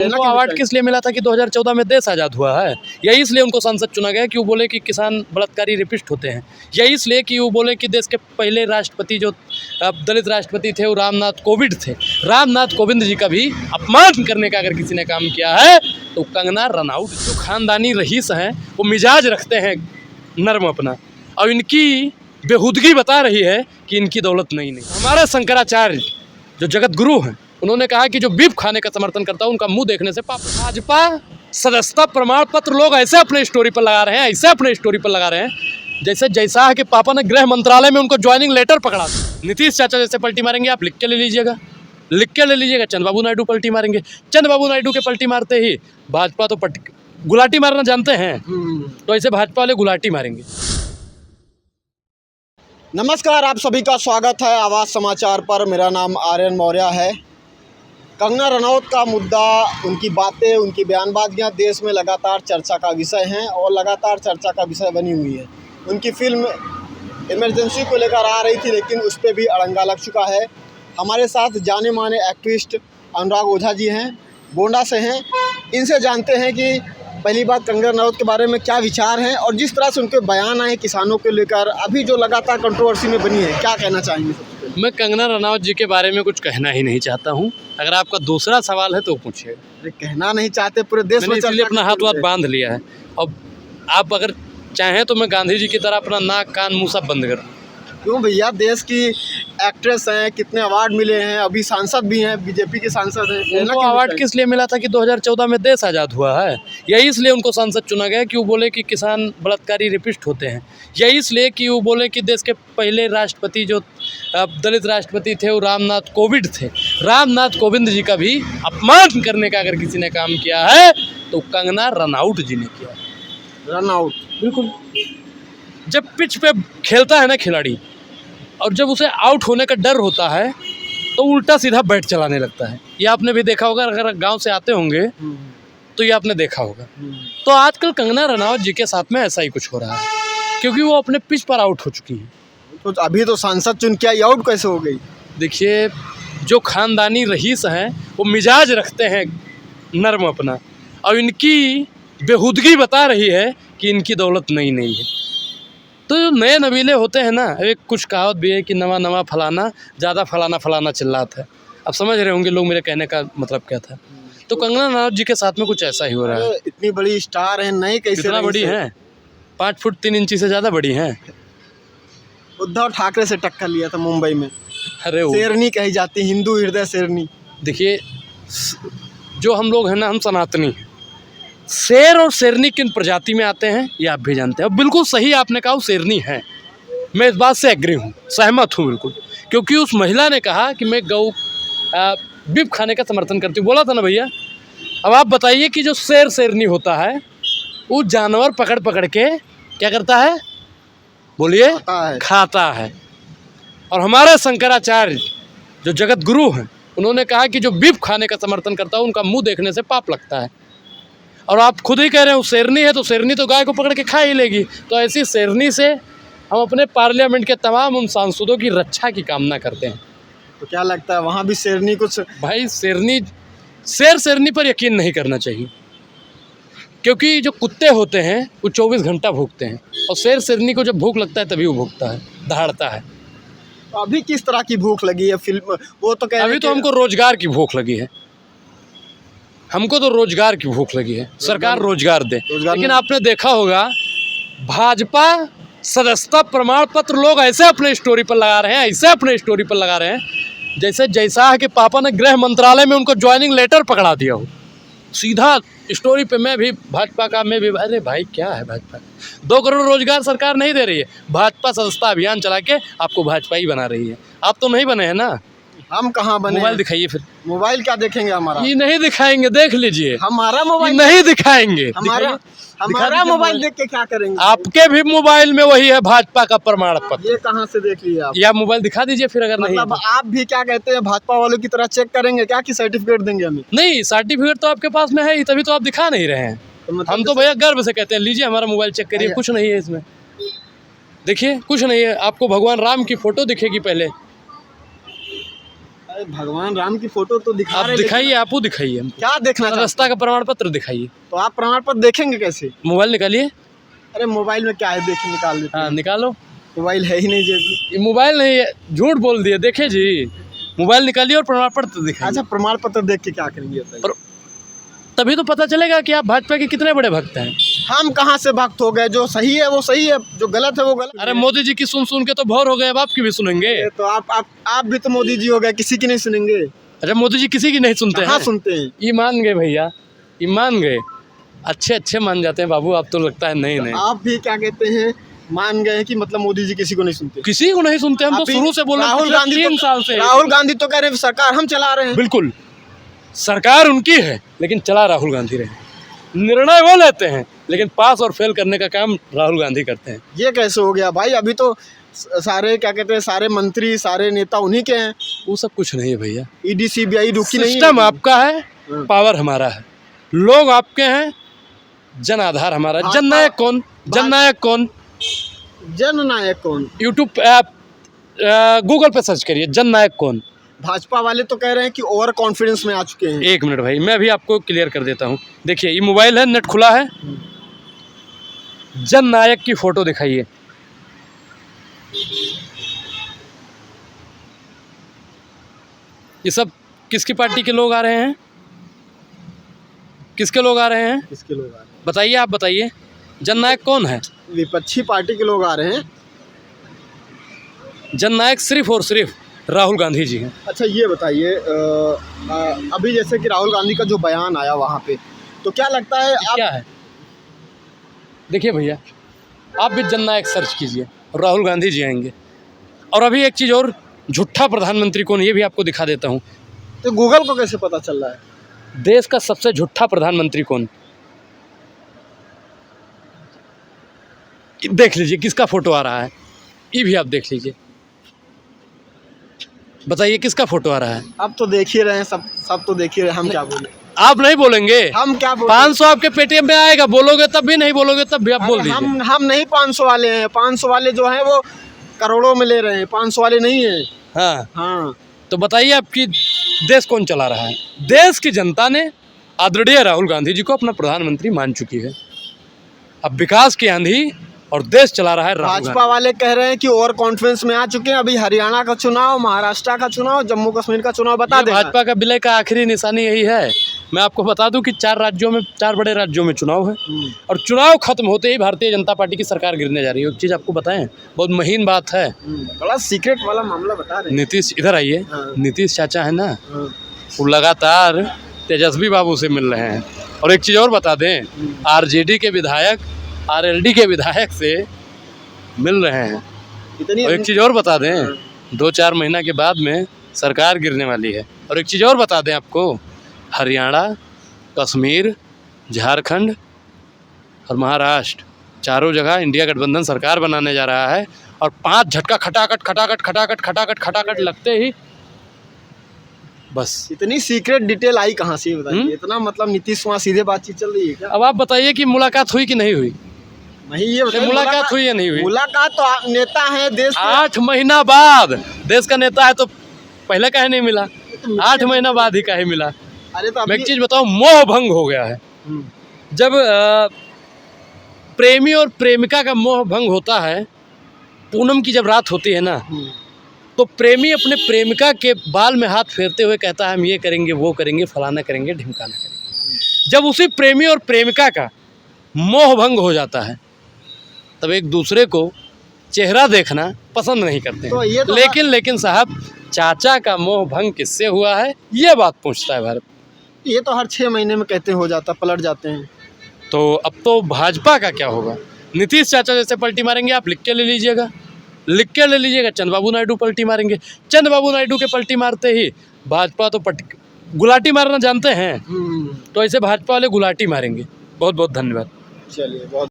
उनको अवार्ड किस लिए मिला था कि 2014 में देश आज़ाद हुआ है। यही इसलिए उनको सांसद चुना गया कि वो बोले कि किसान बलात्कारी रेपिस्ट होते हैं। यही इसलिए कि वो बोले कि देश के पहले राष्ट्रपति जो दलित राष्ट्रपति थे वो रामनाथ कोविंद थे। रामनाथ कोविंद जी का भी अपमान करने का अगर किसी ने काम किया है तो कंगना रनौत। जो खानदानी रईस हैं वो मिजाज रखते हैं नर्म अपना, और इनकी बेहूदगी बता रही है कि इनकी दौलत नहीं। हमारे शंकराचार्य जो जगत गुरु हैं उन्होंने कहा कि जो बीफ खाने का समर्थन करता है उनका मुंह देखने से पाप। भाजपा सदस्यता प्रमाण पत्र लोग ऐसे अपने स्टोरी पर लगा रहे हैं, ऐसे अपने स्टोरी पर लगा रहे हैं जैसे जयशाह के पापा ने गृह मंत्रालय में उनको ज्वाइनिंग लेटर पकड़ा था। नीतीश चाचा जैसे पलटी मारेंगे आप लिख के ले लीजिएगा, लिख के ले लीजिएगा। चंद्रबाबू नायडू पलटी मारेंगे, चंद्रबाबू नायडू के पलटी मारते ही भाजपा तो गुलाटी मारना जानते हैं, तो ऐसे भाजपा वाले गुलाटी मारेंगे। नमस्कार, आप सभी का स्वागत है आवाज़ समाचार पर। मेरा नाम आर्यन मौर्य है। कंगना रनौत का मुद्दा, उनकी बातें, उनकी बयानबाजियाँ देश में लगातार चर्चा का विषय हैं और लगातार चर्चा का विषय बनी हुई है। उनकी फिल्म इमरजेंसी को लेकर आ रही थी लेकिन उस पर भी अड़ंगा लग चुका है। हमारे साथ जाने माने एक्टिविस्ट अनुराग ओझा जी हैं, गोंडा से हैं। इनसे जानते हैं कि पहली बात कंगना रनौत के बारे में क्या विचार हैं और जिस तरह से उनके बयान आए किसानों को लेकर, अभी जो लगातार कंट्रोवर्सी में बनी है, क्या कहना चाहेंगे? मैं कंगना रनौत जी के बारे में कुछ कहना ही नहीं चाहता हूँ। अगर आपका दूसरा सवाल है तो पूछिए। अरे कहना नहीं चाहते, पूरे देश में इसलिए अपना हाथ बांध लिया है। और आप अगर चाहें तो मैं गांधी जी की तरह अपना नाक कान मुँह सब बंद कर। क्यों भैया, देश की एक्ट्रेस हैं, कितने अवार्ड मिले हैं, अभी सांसद भी हैं, बीजेपी के सांसद हैं। उनको अवार्ड किस लिए मिला था कि 2014 में देश आज़ाद हुआ है। यही इसलिए उनको सांसद चुना गया कि वो बोले कि किसान बलात्कारी रेपिस्ट होते हैं। यही इसलिए कि वो बोले कि देश के पहले राष्ट्रपति जो दलित राष्ट्रपति थे वो रामनाथ कोविंद थे। रामनाथ कोविंद जी का भी अपमान करने का अगर किसी ने काम किया है तो कंगना रनौत जी ने किया। रनौत बिल्कुल। जब पिच पे खेलता है ना खिलाड़ी, और जब उसे आउट होने का डर होता है तो उल्टा सीधा बैट चलाने लगता है। ये आपने भी देखा होगा, अगर गांव से आते होंगे तो ये आपने देखा होगा। तो आजकल कंगना रनौत जी के साथ में ऐसा ही कुछ हो रहा है क्योंकि वो अपने पिच पर आउट हो चुकी हैं। तो अभी तो सांसद चुन के आई, आउट कैसे हो गई? देखिए, जो खानदानी रईस हैं वो मिजाज रखते हैं नर्म अपना, और इनकी बेहूदगी बता रही है कि इनकी दौलत नहीं है। तो जो नए नवीले होते हैं ना, एक कुछ कहावत भी है कि नवा नवा फलाना ज़्यादा फलाना चिल्लाता है। अब समझ रहे होंगे लोग मेरे कहने का मतलब क्या था। तो कंगना रनौत जी के साथ में कुछ ऐसा ही हो रहा है। इतनी बड़ी स्टार है, नहीं कैसे? कितना बड़ी है? 5 फुट 3 इंची से ज़्यादा बड़ी हैं। उद्धव ठाकरे से टक्कर लिया था मुंबई में। अरे शेरनी कही जाती, हिंदू हृदय शेरनी। देखिए, जो हम लोग हैं ना, हम सनातनी हैं। शेर और शेरनी किन प्रजाति में आते हैं ये आप भी जानते हैं। बिल्कुल सही आपने कहा, वो शेरनी है। मैं इस बात से एग्री हूँ, सहमत हूँ बिल्कुल, क्योंकि उस महिला ने कहा कि मैं गौ बीफ खाने का समर्थन करती हूँ। बोला था ना भैया। अब आप बताइए कि जो शेर शेरनी होता है वो जानवर पकड़ के क्या करता है? बोलिए। खाता है। और हमारे शंकराचार्य जो जगत गुरु हैं उन्होंने कहा कि जो बीफ खाने का समर्थन करता है उनका मुँह देखने से पाप लगता है। और आप खुद ही कह रहे हो शेरनी है, तो शेरनी तो गाय को पकड़ के खा ही लेगी। तो ऐसी शेरनी से हम अपने पार्लियामेंट के तमाम उन सांसदों की रक्षा की कामना करते हैं। तो क्या लगता है वहाँ भी शेरनी कुछ? भाई, शेरनी पर यकीन नहीं करना चाहिए, क्योंकि जो कुत्ते होते हैं वो 24 घंटा भूखते हैं, और शेरनी को जब भूख लगता है तभी वो भूखता है, दहाड़ता है। तो अभी किस तरह की भूख लगी है फिल्म? वो तो अभी तो हमको रोजगार की भूख लगी है। हमको तो रोजगार की भूख लगी है, सरकार रोजगार दे। लेकिन आपने देखा होगा भाजपा सदस्यता प्रमाण पत्र लोग ऐसे अपने स्टोरी पर लगा रहे हैं, ऐसे अपने स्टोरी पर लगा रहे हैं जैसे जयशाह के पापा ने गृह मंत्रालय में उनको ज्वाइनिंग लेटर पकड़ा दिया हो। सीधा स्टोरी पे मैं भी भाजपा का, मैं भी। अरे भाई, क्या है भाजपा? 2 करोड़ रोजगार सरकार नहीं दे रही है। भाजपा सदस्यता अभियान चला के आपको भाजपा ही बना रही है। आप तो नहीं बने हैं ना। हम कहाँ बने? मोबाइल दिखाइए फिर। मोबाइल क्या देखेंगे हमारा? ये नहीं दिखाएंगे, देख लीजिए। हमारा मोबाइल नहीं दिखाएंगे। हमारा मोबाइल देख के क्या करेंगे? आपके भी मोबाइल में वही है भाजपा का प्रमाण पत्र। ये कहाँ से देख लिया आप? या मोबाइल दिखा दीजिए फिर, अगर नहीं। मतलब आप भी क्या कहते हैं, भाजपा वालों की तरह चेक करेंगे क्या कि सर्टिफिकेट देंगे हमें? नहीं, सर्टिफिकेट तो आपके पास में है ही, तभी तो आप दिखा नहीं रहे हैं। हम तो भैया गर्व से कहते हैं, लीजिए हमारा मोबाइल चेक करिए, कुछ नहीं है इसमें। देखिए, कुछ नहीं है। आपको भगवान राम की फोटो दिखेगी पहले। अरे भगवान राम की फोटो तो दिखा आप रहे हैं, दिखाइए, आप वो दिखाइए हमको। क्या देखना चाहते रास्ता का प्रमाण पत्र दिखाइए। हैं? तो आप प्रमाण पत्र देखेंगे कैसे? मोबाइल निकालिए। अरे मोबाइल में क्या है, देखिए निकाल देते हाँ हैं। निकालो। मोबाइल है ही नहीं जेब में। ये मोबाइल नहीं है, झूठ बोल दिए। देखे जी, मोबाइल निकालिए और प्रमाण पत्र दिखाइए। अच्छा, प्रमाण पत्र देख के क्या करेंगे बताइए? पर- तभी तो पता चलेगा कि आप भाजपा के कितने बड़े भक्त हैं। हम कहाँ से भक्त हो गए? जो सही है वो सही है, जो गलत है वो गलत अरे है। मोदी जी की सुन के तो भौर हो गए, अब आपकी भी सुनेंगे। ये तो आप भी तो मोदी जी हो गए, किसी की नहीं सुनेंगे? अच्छा, मोदी जी किसी की नहीं सुनते हाँ हैं? सुनते हैं। ये मान गए भैया, ये मान गए। अच्छे मान जाते हैं बाबू, आप तो लगता है नहीं। आप भी क्या कहते हैं, मान गए कि मतलब मोदी जी किसी को नहीं सुनते? किसी को नहीं सुनते, हम तो अभी शुरू से बोल रहे हैं, राहुल पिछले गांधी 3 साल से। राहुल गांधी तो कह रहे हैं सरकार हम चला रहे हैं। बिल्कुल, सरकार उनकी है लेकिन चला राहुल गांधी रहे। निर्णय वो लेते हैं लेकिन पास और फेल करने का काम राहुल गांधी करते हैं। ये कैसे हो गया भाई? अभी तो सारे क्या कहते हैं, सारे मंत्री सारे नेता उन्हीं के हैं। वो सब कुछ नहीं है भैया। ईडी सीबीआई रुकी नहीं है। सिस्टम आपका है, हाँ। पावर हमारा है, लोग आपके हैं, जन आधार हमारा है। भाजपा- जननायक कौन? जननायक कौन? जननायक कौन? यूट्यूब ऐप, गूगल पे सर्च करिए, जननायक कौन। भाजपा वाले तो कह रहे हैं कि ओवर कॉन्फिडेंस में आ चुके हैं। 1 मिनट भाई, मैं भी आपको क्लियर कर देता हूँ। देखिए, ये मोबाइल है, नेट खुला है, जननायक की फोटो दिखाइए। ये सब किसकी पार्टी के लोग आ रहे हैं? किसके लोग आ रहे हैं किसके लोग आ रहे हैं? बताइए, आप बताइए, जननायक कौन है? विपक्षी पार्टी के लोग आ रहे हैं। जननायक सिर्फ और सिर्फ राहुल गांधी जी हैं। अच्छा ये बताइए, अभी जैसे कि राहुल गांधी का जो बयान आया वहाँ पे, तो क्या लगता है आप? क्या है? देखिए भैया, आप भी जननायक सर्च कीजिए, राहुल गांधी जी आएंगे। और अभी एक चीज़ और, झूठा प्रधानमंत्री कौन, ये भी आपको दिखा देता हूँ। तो गूगल को कैसे पता चल रहा है? देश का सबसे झूठा प्रधानमंत्री कौन, देख लीजिए किसका फोटो आ रहा है। ये भी आप देख लीजिए, बताइए किसका फोटो आ रहा है। अब तो देख ही रहे हैं, सब तो देख ही रहे हैं, हम क्या बोले? आप नहीं बोलेंगे? हम क्या बोले? 500 आपके पेटीएम में आएगा, बोलोगे तब भी, नहीं बोलोगे तब भी आप बोल दीजिए। हम नहीं 500 वाले हैं। 500 वाले जो हैं वो करोड़ों में ले रहे हैं, 500 वाले नहीं हैं। हाँ, हाँ, तो बताइए आपकी देश कौन चला रहा है? देश की जनता ने आदरणीय राहुल गांधी जी को अपना प्रधानमंत्री मान चुकी है। अब विकास की आंधी और देश चला रहा है राहुल भाजपा गांधी। वाले कह रहे हैं कि ओवर कॉन्फिडेंस में आ चुके हैं। अभी हरियाणा का चुनाव, महाराष्ट्र का चुनाव, जम्मू कश्मीर का चुनाव बता ये देना। भाजपा का विलय का आखिरी निशानी यही है। मैं आपको बता दूं कि 4 बड़े राज्यों में चुनाव है और चुनाव खत्म होते ही भारतीय जनता पार्टी की सरकार गिरने जा रही है। एक चीज़ आपको बताएं, बहुत महीन बात है। बड़ा सीक्रेट वाला मामला बता रहे हैं। नीतीश, इधर आइए। हाँ। नीतीश चाचा है ना, हाँ। वो लगातार तेजस्वी बाबू से मिल रहे हैं। और एक चीज़ और बता दें, आरजेडी के विधायक आरएलडी के विधायक से मिल रहे हैं। इतनी और एक चीज़ और बता दें, 2-4 महीना के बाद में सरकार गिरने वाली है। और एक चीज़ और बता दें आपको, हरियाणा, कश्मीर, झारखंड और महाराष्ट्र, चारों जगह इंडिया गठबंधन सरकार बनाने जा रहा है। और 5 झटका खटाखट लगते ही बस। इतनी सीक्रेट डिटेल आई कहाँ से बताइए? इतना मतलब नीतीश कुमार सीधे बातचीत चल रही है क्या? अब आप बताइए कि मुलाकात हुई कि नहीं हुई? नहीं, ये बताइए, मुलाकात हुई या नहीं हुई? मुलाकात तो नेता है देश के। 8 महीना बाद देश का नेता है तो पहले काहे नहीं मिला? 8 महीना बाद ही काहे मिला? अरे तो मैं अभी एक चीज़ बताऊँ, मोह भंग हो गया है। जब प्रेमी और प्रेमिका का मोह भंग होता है, पूनम की जब रात होती है ना, तो प्रेमी अपने प्रेमिका के बाल में हाथ फेरते हुए कहता है हम ये करेंगे, वो करेंगे, फलाना करेंगे, ढिमकाना करेंगे। जब उसी प्रेमी और प्रेमिका का मोह भंग हो जाता है, तब एक दूसरे को चेहरा देखना पसंद नहीं करते हैं। तो ये तो लेकिन साहब, चाचा का मोह भंग किससे हुआ है, ये बात पूछता है भारत। ये तो हर 6 महीने में कहते हो जाता, पलट जाते हैं। तो अब तो भाजपा का क्या होगा? नीतीश चाचा जैसे पलटी मारेंगे, आप लिख के ले लीजिएगा, चंद्रबाबू नायडू पलटी मारेंगे। चंद्रबाबू नायडू के पलटी मारते ही भाजपा तो गुलाटी मारना जानते हैं, तो ऐसे भाजपा वाले गुलाटी मारेंगे। बहुत बहुत धन्यवाद। चलिए, बहुत